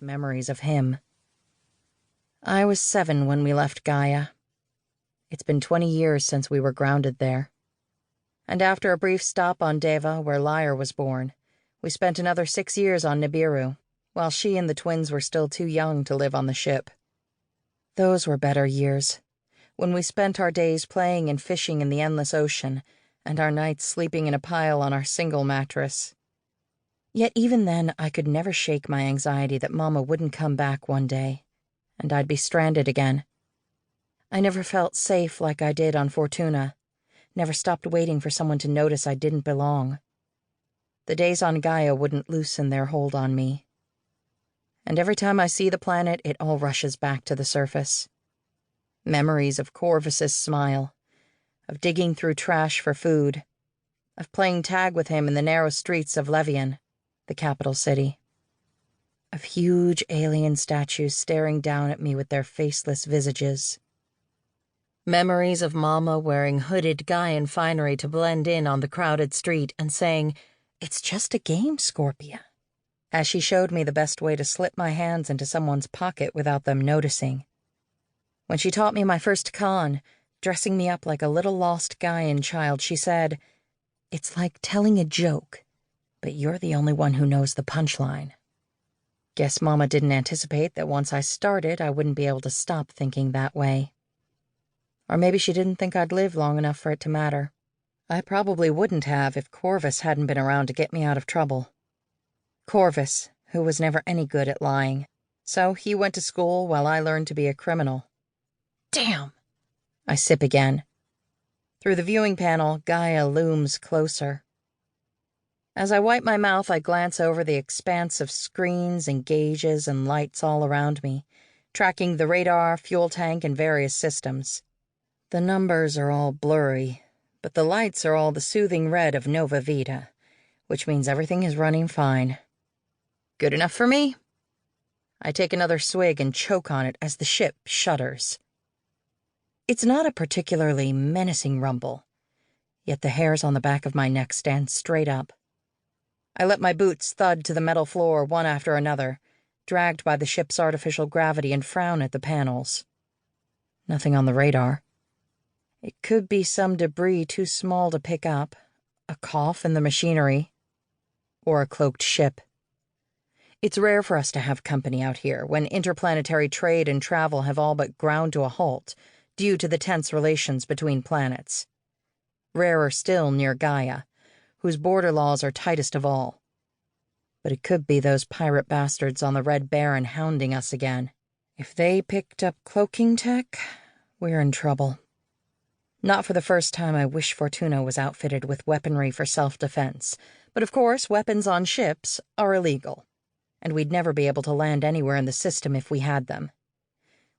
with memories of him. I was 7 when we left Gaia. It's been 20 years since we were grounded there. And after a brief stop on Deva, where Lyre was born, we spent another 6 years on Nibiru, while she and the twins were still too young to live on the ship. Those were better years, when we spent our days playing and fishing in the endless ocean, and our nights sleeping in a pile on our single mattress. Yet even then, I could never shake my anxiety that Mama wouldn't come back one day, and I'd be stranded again. I never felt safe like I did on Fortuna, never stopped waiting for someone to notice I didn't belong. The days on Gaia wouldn't loosen their hold on me. And every time I see the planet, it all rushes back to the surface. Memories of Corvus's smile, of digging through trash for food, of playing tag with him in the narrow streets of Levian, the capital city, of huge alien statues staring down at me with their faceless visages. Memories of Mama wearing hooded Gaian finery to blend in on the crowded street and saying, "It's just a game, Scorpia," as she showed me the best way to slip my hands into someone's pocket without them noticing. When she taught me my first con, dressing me up like a little lost Gaian child, she said, "It's like telling a joke, but you're the only one who knows the punchline." Guess Mama didn't anticipate that once I started, I wouldn't be able to stop thinking that way. Or maybe she didn't think I'd live long enough for it to matter. I probably wouldn't have if Corvus hadn't been around to get me out of trouble. Corvus, who was never any good at lying, so he went to school while I learned to be a criminal. Damn! I sip again. Through the viewing panel, Gaia looms closer. As I wipe my mouth, I glance over the expanse of screens and gauges and lights all around me, tracking the radar, fuel tank, and various systems. The numbers are all blurry, but the lights are all the soothing red of Nova Vita, which means everything is running fine. Good enough for me? I take another swig and choke on it as the ship shudders. It's not a particularly menacing rumble, yet the hairs on the back of my neck stand straight up. I let my boots thud to the metal floor one after another, dragged by the ship's artificial gravity, and frown at the panels. Nothing on the radar. It could be some debris too small to pick up, a cough in the machinery, or a cloaked ship. It's rare for us to have company out here when interplanetary trade and travel have all but ground to a halt due to the tense relations between planets. Rarer still near Gaia, whose border laws are tightest of all. But it could be those pirate bastards on the Red Baron hounding us again. If they picked up cloaking tech, we're in trouble. Not for the first time I wish Fortuna was outfitted with weaponry for self-defense, but of course weapons on ships are illegal, and we'd never be able to land anywhere in the system if we had them.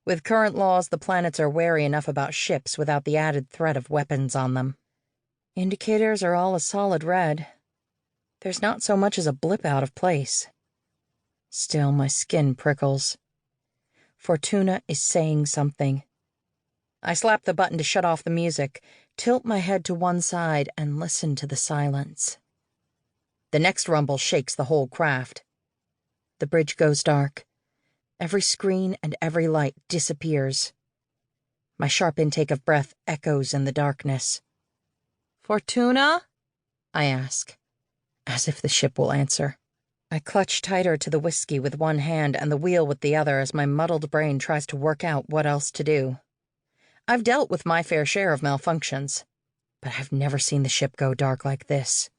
With current laws, the planets are wary enough about ships without the added threat of weapons on them. Indicators are all a solid red. There's not so much as a blip out of place. Still, my skin prickles. Fortuna is saying something. I slap the button to shut off the music, tilt my head to one side, and listen to the silence. The next rumble shakes the whole craft. The bridge goes dark. Every screen and every light disappears. My sharp intake of breath echoes in the darkness. "Fortuna?" I ask, as if the ship will answer. I clutch tighter to the whiskey with one hand and the wheel with the other as my muddled brain tries to work out what else to do. I've dealt with my fair share of malfunctions, but I've never seen the ship go dark like this.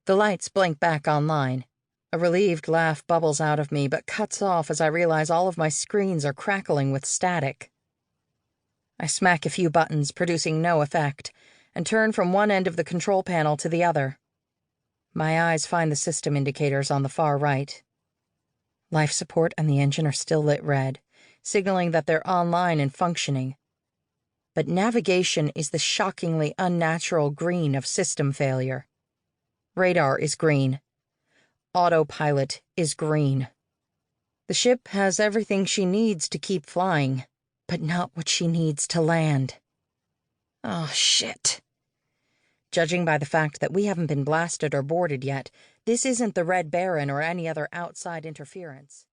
The lights blink back online. A relieved laugh bubbles out of me, but cuts off as I realize all of my screens are crackling with static. I smack a few buttons, producing no effect, and turn from one end of the control panel to the other. My eyes find the system indicators on the far right. Life support and the engine are still lit red, signaling that they're online and functioning. But navigation is the shockingly unnatural green of system failure. Radar is green. Autopilot is green. The ship has everything she needs to keep flying, but not what she needs to land. Oh, shit. Judging by the fact that we haven't been blasted or boarded yet, this isn't the Red Baron or any other outside interference.